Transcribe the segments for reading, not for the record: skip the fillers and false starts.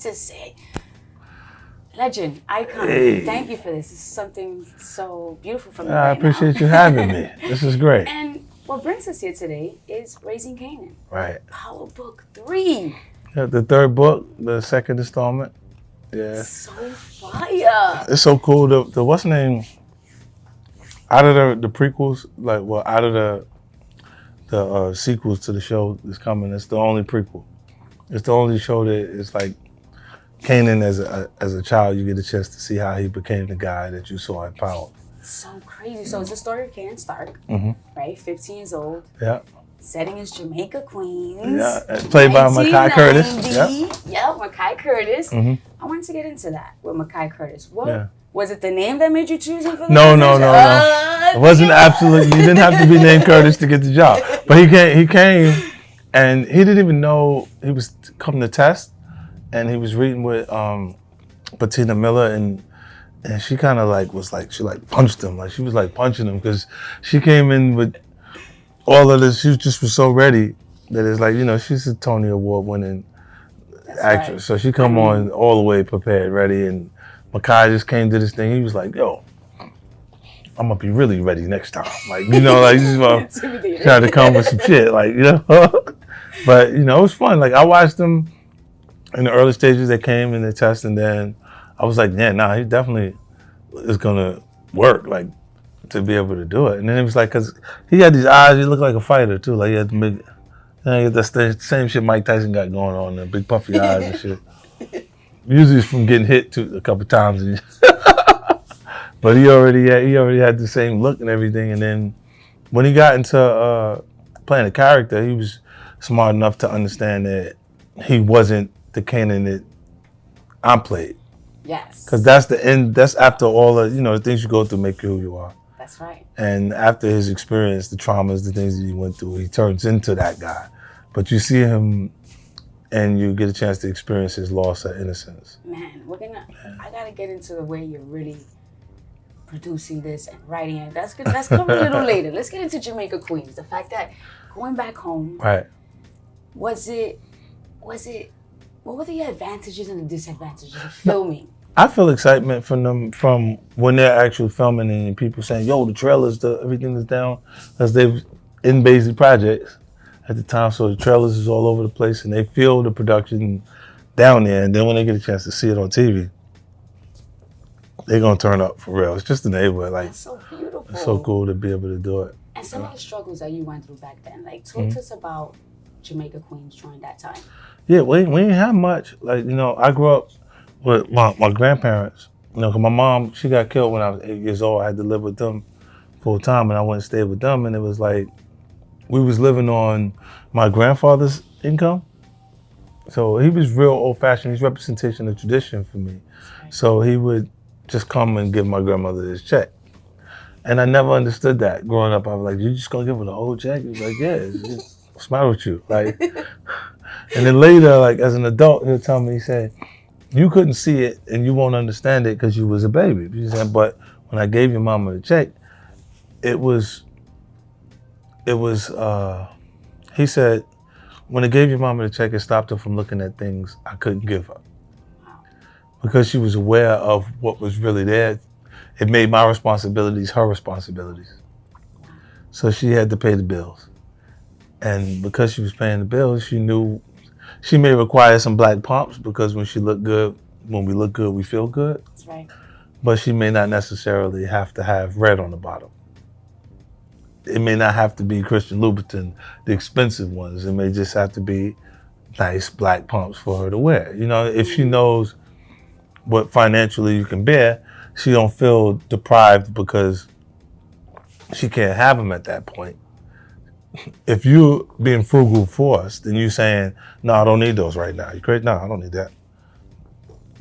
To say, legend, icon, thank you for this. This is something so beautiful for me I appreciate you having me. This is great. And what brings us here today is Raising Kanan. Right. Power Book 3. Yeah, the third book, the second installment. Yeah. So fire. It's so cool. The what's the name? Out of the prequels, out of the sequels to the show that's coming, it's the only prequel. It's the only show that it's like Kanan as a child, you get a chance to see how he became the guy that you saw in Power. So crazy. So it's the story of Kanan Stark, right? 15 years old. Yeah. Setting is Jamaica Queens. Yeah. Played by Mekhi Curtis. Yeah, Mekhi Curtis. I wanted to get into that with Mekhi Curtis. What was it? The name that made you choose him for the No. It wasn't absolutely. You didn't have to be named Curtis to get the job. But he came, and he didn't even know he was coming to test. And he was reading with Bettina Miller, and she kind of she punched him, she was punching him because she came in with all of this. She just was so ready that it's she's a Tony Award winning actress, right. So she come on all the way prepared, ready, and Mekhi just came to this thing. He was like, "Yo, I'm gonna be really ready next time." He's trying to come with some shit, But it was fun. I watched him. In the early stages, they came in the test, and then I was like, he definitely is gonna work, to be able to do it. And then it was because he had these eyes, he looked like a fighter too. He had the big, he had the same shit Mike Tyson got going on, the big puffy eyes and shit. Usually it's from getting hit a couple times. But he already had the same look and everything. And then when he got into playing a character, he was smart enough to understand that he wasn't the Kanan that I played. Yes. Because that's the end. That's after all the things you go through make you who you are. That's right. And after his experience, the traumas, the things that he went through, he turns into that guy. But you see him, and you get a chance to experience his loss of innocence. Man, I gotta get into the way you're really producing this and writing it. That's good. That's coming a little later. Let's get into Jamaica Queens. The fact that going back home, right? Was it? What were the advantages and the disadvantages of filming? I feel excitement from them from when they're actually filming and people saying, "Yo, the trailers, everything is down," because they've in basic projects at the time, so the trailers is all over the place and they feel the production down there. And then when they get a chance to see it on TV, they're gonna turn up for real. It's just the neighborhood, That's so beautiful. It's so cool to be able to do it. And some of the struggles that you went through back then, talk to us about Jamaica Queens during that time. Yeah, we didn't have much. I grew up with my grandparents. Cause my mom, she got killed when I was 8 years old. I had to live with them full time, and I went and stayed with them. And it was we was living on my grandfather's income. So he was real old fashioned. He's representation of tradition for me. Right. So he would just come and give my grandmother this check. And I never understood that growing up. I was like, "You just gonna give her the whole check?" He was like, "Yeah, what's the matter with you?" And then later, as an adult, he'll tell me, he said, "You couldn't see it and you won't understand it because you was a baby." He said, "But when I gave your mama the check, he said, when I gave your mama the check, it stopped her from looking at things I couldn't give her. Because she was aware of what was really there, it made my responsibilities her responsibilities. So she had to pay the bills. And because she was paying the bills, she knew she may require some black pumps because when we look good, we feel good. That's right. But she may not necessarily have to have red on the bottom. It may not have to be Christian Louboutin, the expensive ones. It may just have to be nice black pumps for her to wear. If she knows what financially you can bear, she don't feel deprived because she can't have them at that point. If you're being frugal for us, then you're saying, "No, I don't need those right now." You crazy? No, I don't need that.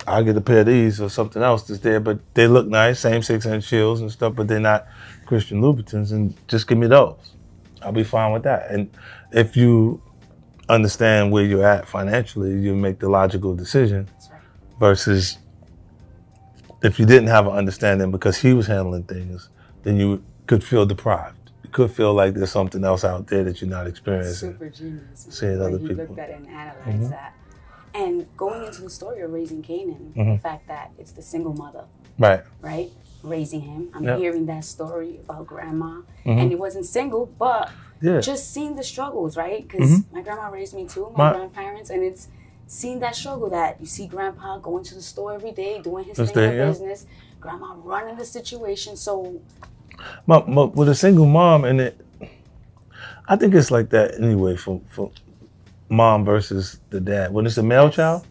I'll get a pair of these or something else that's there, but they look nice, same 6-inch heels and stuff, but they're not Christian Louboutins, and just give me those. I'll be fine with that. And if you understand where you're at financially, you make the logical decision. That's right. Versus if you didn't have an understanding because he was handling things, then you could feel deprived. You could feel like there's something else out there that you're not experiencing. Super genius. Seeing other people. He looked at it and analyzed that. And going into the story of Raising Kanan, the fact that it's the single mother, right, raising him. I'm hearing that story about grandma, and he wasn't single, but just seeing the struggles, right? Because my grandma raised me too, my grandparents, and it's seeing that struggle that you see grandpa going to the store every day, doing his thing in the business, grandma running the situation. So, with a single mom, and I think it's like that anyway for mom versus the dad. When it's a male child,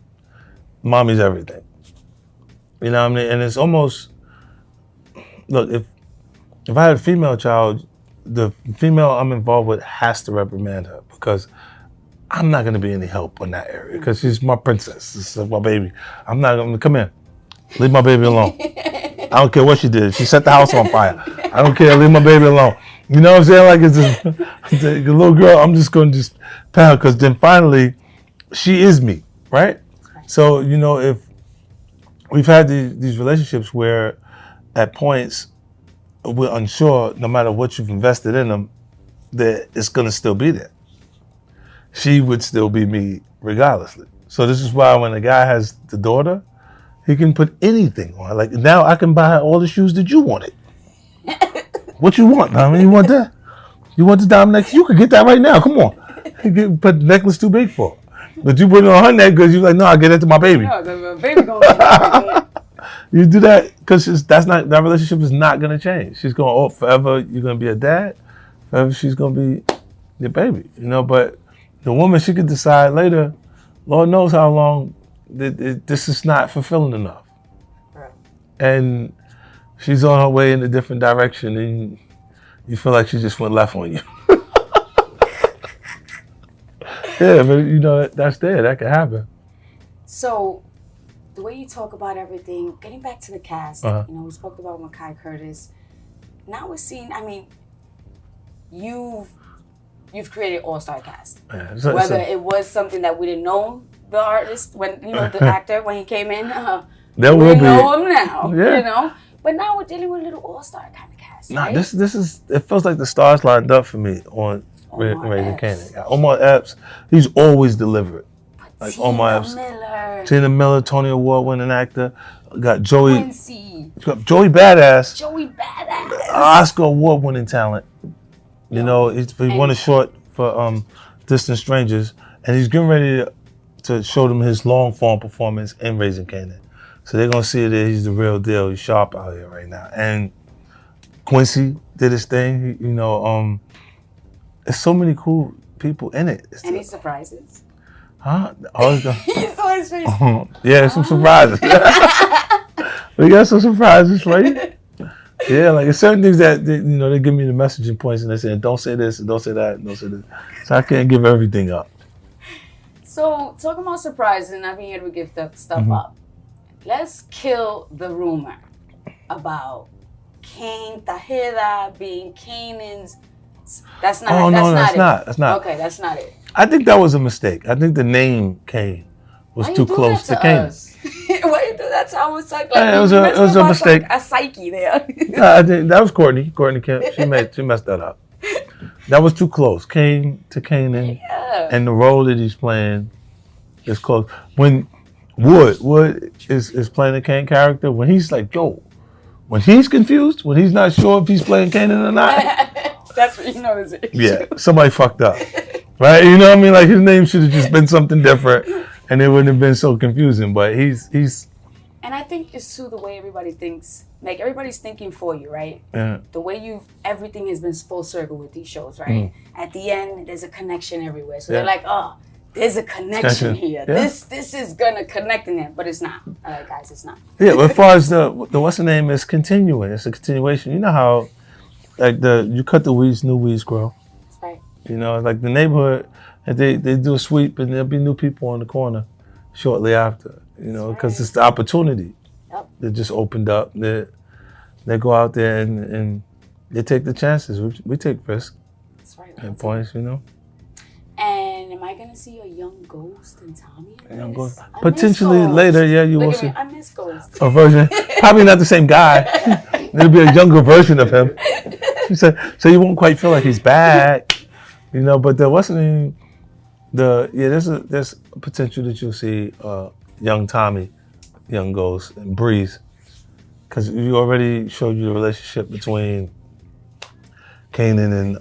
mommy's everything. You know what I mean? And it's almost, look, if I had a female child, the female I'm involved with has to reprimand her because I'm not going to be any help in that area because she's my princess. This is my baby. I'm not going to, come in. Leave my baby alone. I don't care what she did. She set the house on fire. I don't care. Leave my baby alone. You know what I'm saying? Like, it's just, the little girl, I'm just going to just pound because then finally, she is me, right? So, you know, if we've had these relationships where at points we're unsure, no matter what you've invested in them, that it's going to still be there. She would still be me regardlessly. So this is why when a guy has the daughter, he can put anything on her. Like, now I can buy her all the shoes that you wanted. What you want? I mean, you want that? You want the diamond necklace? You could get that right now. Come on. But the necklace too big for her. But you put it on her neck because you're like, no, I'll get it to my baby. No, the baby gonna get it. You do that because that relationship is not going to change. She's going to, forever, you're going to be a dad. Forever, she's going to be your baby. You know, but the woman, she could decide later, Lord knows how long, this is not fulfilling enough. Right. And she's on her way in a different direction and you feel like she just went left on you. Yeah, but you know, that's there. That could happen. So, the way you talk about everything, getting back to the cast, you know, we spoke about Makai Curtis. Now we're seeing, I mean, you've created all-star cast. Yeah, whether it was something that we didn't know the artist, when, you know, the actor, when he came in, we know him now, you know. But now we're dealing with a little all-star kind of cast, right? This is, it feels like the stars lined up for me on Raising Kanan. Omar Epps, he's always delivered. Like Omar Epps. Tina Miller, Tony Award-winning actor. Got Joey. Quincy. Got Joey Badass. Joey Badass. Oscar Award-winning talent. You know, he won a short for Distant Strangers, and he's getting ready to show them his long-form performance in Raising Kanan. So they're gonna see that he's the real deal. He's sharp out here right now. And Quincy did his thing. You know, there's so many cool people in it. Any surprises? Huh? He's always face. Yeah, some surprises. We got some surprises for you. Yeah, like there's certain things that you know, they give me the messaging points and they say, don't say this, and don't say that, and don't say this. So I can't give everything up. So talking about surprises and not being able to give stuff up, let's kill the rumor about Cain Tahira being Kanan's. That's not. Oh, no, that's not. not. Okay, that's not it. I think that was a mistake. I think the name Cain was too close to Cain. Why you do that to us? Like, it was a mistake. A psyche there. I think that was Courtney Kemp. She messed that up. That was too close. Cain to Kanan, and the role that he's playing is close. When Wood is playing the Cain character, when he's like, yo, when he's confused, when he's not sure if he's playing Kanan or not. That's what you know is it. Yeah, somebody fucked up. Right? You know what I mean? Like his name should have just been something different and it wouldn't have been so confusing. But he's And I think it's too the way everybody thinks. Like everybody's thinking for you, right? Yeah. The way everything has been full circle with these shows, right? At the end, there's a connection everywhere. So they're like, oh, there's a connection here. Yeah. This is gonna connect in it, but it's not. Guys, it's not. Yeah, but as far as the what's the name is continuing. It's a continuation. You know how like you cut the weeds, new weeds grow. That's right. You know, like the neighborhood, and they do a sweep, and there'll be new people on the corner shortly after. You know, because it's the opportunity that just opened up. They go out there and they take the chances. We take risks. That's right. At points, you know. And am I gonna see a young Ghost and Tommy? Young Ghost. Potentially later, yeah, you will see. I miss Ghost. A version, probably not the same guy. It'll be a younger version of him. So you won't quite feel like he's back, you know. But there wasn't any. There's potential that you'll see young Tommy, young Ghost, and Breeze, because you already showed you the relationship between Kanan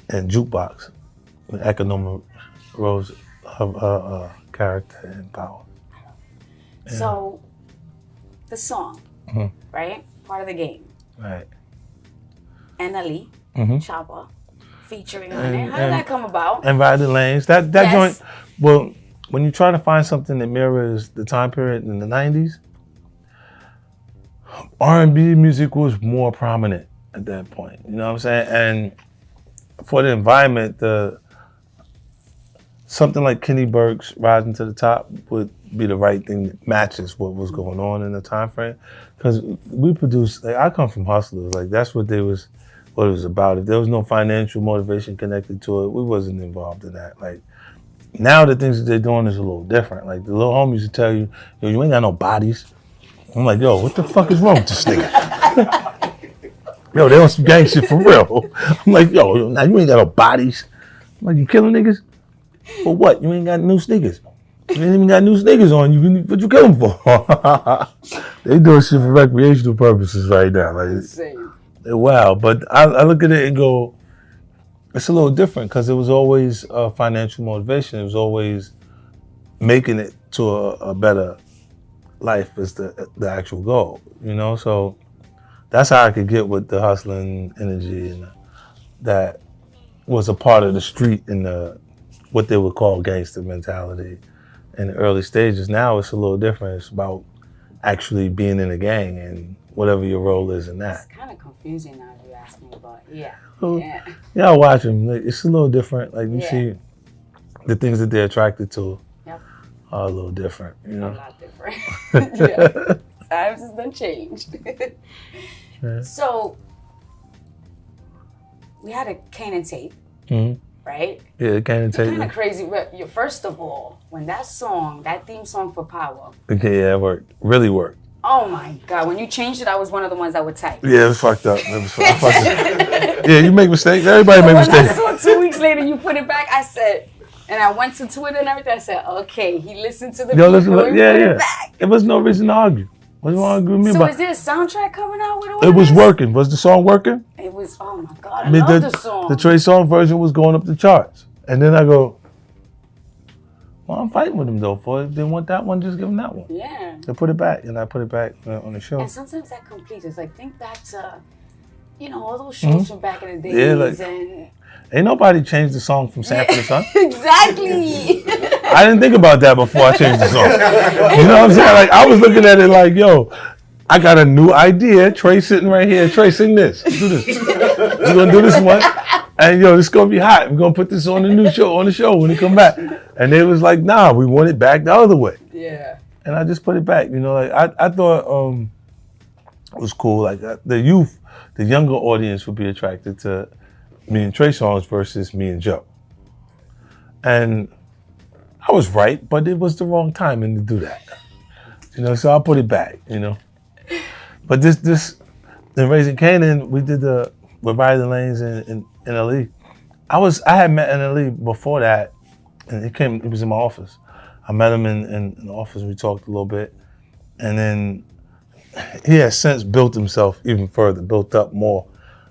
and Jukebox, with Economic Rose, her character and power. Yeah. So, the song, right? Part of the game. Right. NLE, Chopper, featuring on it. How did that come about? And Riding Lanes. That yes. Joint, well, when you try to find something that mirrors the time period in the 90s, R&B music was more prominent at that point. You know what I'm saying? And for the environment, something like Kenny Burke's Rising to the Top would be the right thing that matches what was going on in the time frame. Because we produced, like, I come from hustlers, like that's what it was about. If there was no financial motivation connected to it, we wasn't involved in that. Like now the things that they're doing is a little different. Like the little homies would tell you, yo, you ain't got no bodies. I'm like, yo, what the fuck is wrong with this nigga? Yo, they on some gang shit for real. I'm like, yo, now you ain't got no bodies. I'm like, you killing niggas? For what? You ain't got new sneakers. You ain't even got new sneakers on. What you kill them for? They doing shit for recreational purposes right now. Like, insane. Wow. But I look at it and go, it's a little different because it was always financial motivation. It was always making it to a better life is the actual goal, you know? So that's how I could get with the hustling energy, and that was a part of the street and what they would call gangster mentality in the early stages. Now it's a little different. It's about actually being in a gang and whatever your role is in that. It's kind of confusing now that you ask me about, yeah. Yeah, I watch them. It's a little different. Like you see the things that they're attracted to are a little different, you know? A lot different. Yeah. Times has done changed. Yeah. So, we had a Kanan tape, right? Yeah, Kanan tape. Kind of crazy. First of all, when that theme song for Power. Okay, yeah, it worked. Really worked. Oh my God, when you changed it, I was one of the ones that would type. Yeah, it was fucked up. Yeah, you make mistakes. Everybody make mistakes. When I saw 2 weeks later you put it back, I said, and I went to Twitter and everything, I said, okay, he listened to the video and put it back. There was no reason to argue. What's wrong with me? So is there a soundtrack coming out with all It was working. Was the song working? It was, oh my God, I love the song. The Trey Songz version was going up the charts. And then I go, well, I'm fighting with him though. For if they want that one, just give them that one. Yeah. They put it back, and I put it back on the show. And sometimes that completes. It's like, think back to, all those shows from back in the days. Yeah, and ain't nobody changed the song from Sanford to Son. Exactly. I didn't think about that before I changed the song. You know what I'm saying? Like, I was looking at it like, yo, I got a new idea. Trey sitting right here. Trey, sing this. Do this. We're going to do this one. And, yo, this is going to be hot. We're going to put this on the show when it come back. And they was like, nah, we want it back the other way. Yeah. And I just put it back. You know, like, I thought it was cool. Like, the youth, the younger audience would be attracted to me and Trey Songz versus me and Joe. And I was right, but it was the wrong timing to do that. You know, so I put it back, you know. But this in Raising Kanan, we did with Riding Lanes in NLE. I had met NLE before that, and he was in my office. I met him in the office, we talked a little bit. And then he has since built himself even further, built up more.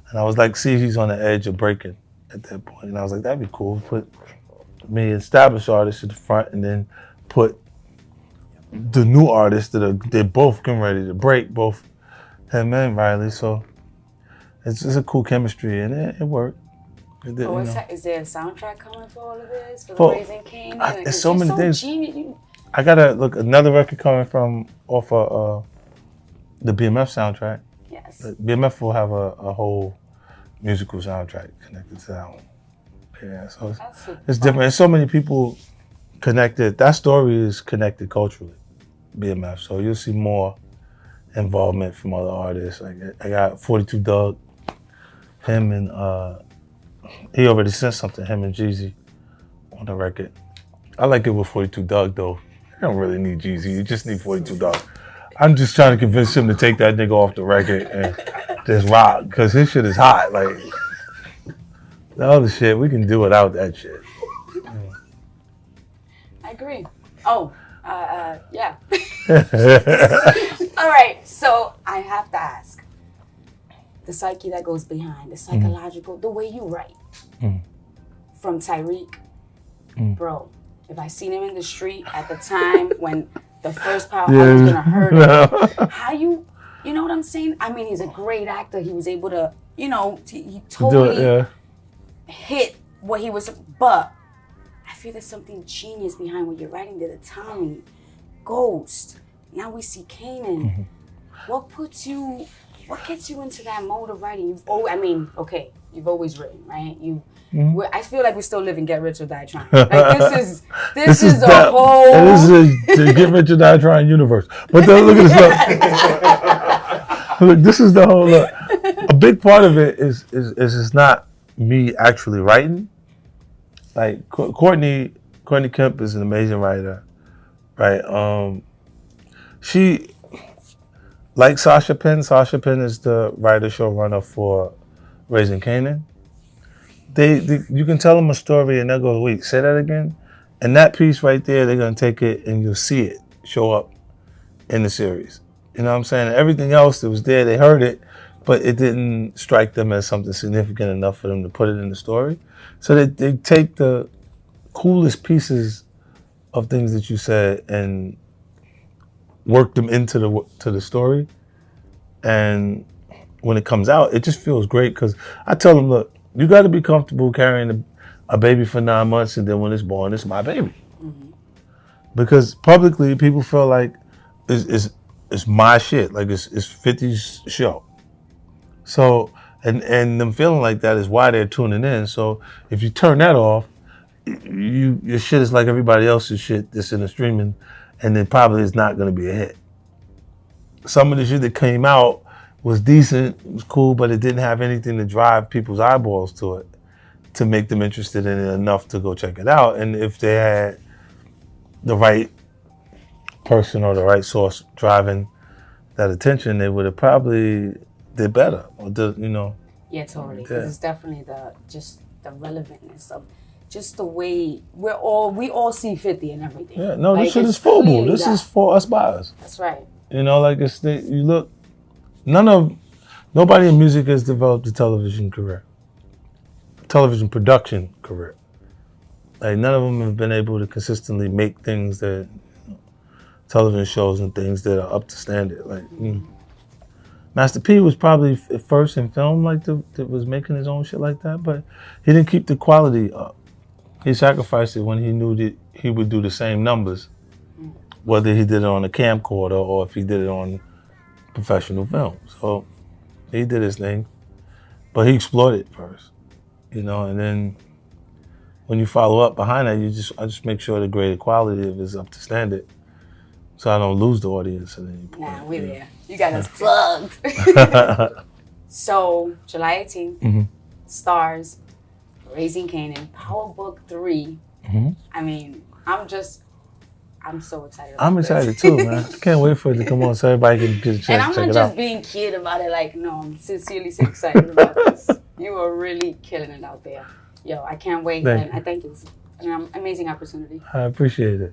And I was like, see, he's on the edge of breaking at that point. And I was like, that'd be cool. Put me established artists at the front, and then put the new artists they're both getting ready to break, both him and Riley. So it's a cool chemistry, and it worked. It did, is there a soundtrack coming for all of this? For Raising Kanan? There's so many things. I gotta look, another record coming off of the BMF soundtrack. Yes. BMF will have a whole musical soundtrack connected to that one. Yeah, so it's different. There's so many people connected. That story is connected culturally, BMF. So you'll see more involvement from other artists. Like I got 42 Doug, him and he already sent something, him and Jeezy on the record. I like it with 42 Doug though. You don't really need Jeezy, you just need 42 Doug. I'm just trying to convince him to take that nigga off the record and just rock, because his shit is hot. Like, the other shit, we can do without that shit. You agree. Oh, yeah. All right, so I have to ask. The psyche that goes behind, the psychological, the way you write. From Tyreek, bro, if I seen him in the street at the time when the first power, I was gonna hurt him. How you know what I'm saying? I mean, he's a great actor. He was able to, he totally hit what he was, but I feel there's something genius behind what you're writing there. The Tommy, Ghost, now we see Kanan. What gets you into that mode of writing? You've always written, right? I feel like we still live in Get Rich or Die Trying. Like this is a whole. This is a Get Rich or Die Trying universe. But look at this. Look, this is the whole. A big part of it is it's not me actually writing. Like Courtney Kemp is an amazing writer, right? She, like Sasha Penn. Sasha Penn is the writer showrunner for Raising Kanan. You can tell them a story and they'll go, wait, say that again? And that piece right there, they're going to take it and you'll see it show up in the series. You know what I'm saying? Everything else that was there, they heard it, but it didn't strike them as something significant enough for them to put it in the story. So they take the coolest pieces of things that you said and work them into the story. And when it comes out, it just feels great because I tell them, look, you got to be comfortable carrying a baby for 9 months, and then when it's born, it's my baby. Because publicly, people feel like it's my shit, like it's 50's show. So, and them feeling like that is why they're tuning in. So if you turn that off, your shit is like everybody else's shit that's in the streaming, and it probably is not going to be a hit. Some of the shit that came out was decent, it was cool, but it didn't have anything to drive people's eyeballs to it to make them interested in it enough to go check it out. And if they had the right person or the right source driving that attention, they would have probably did better. Or Yeah, totally. Because it's definitely the relevantness of just the way we all see 50 and everything. Yeah, no, this shit is FUBU. This is for us by us. That's right. You look. Nobody in music has developed a television production career. Like none of them have been able to consistently make things that, television shows and things that are up to standard. Like Master P was probably first in film that was making his own shit like that, but he didn't keep the quality up. He sacrificed it when he knew that he would do the same numbers, whether he did it on a camcorder or if he did it on professional film. So he did his thing, but he exploited first, and then when you follow up behind that, I just make sure the graded quality of it is up to standard, so I don't lose the audience at any point. Nah, we're there. You got us plugged. So July 18th, STARZ, Raising Kanan, Power Book 3. I mean, I'm so excited about I'm excited too, man. I can't wait for it to come on so everybody can get a chance to check it out. And I'm not just being kid about it. Like, no, I'm sincerely so excited about this. You are really killing it out there. Yo, I can't wait. I think it's an amazing opportunity. I appreciate it.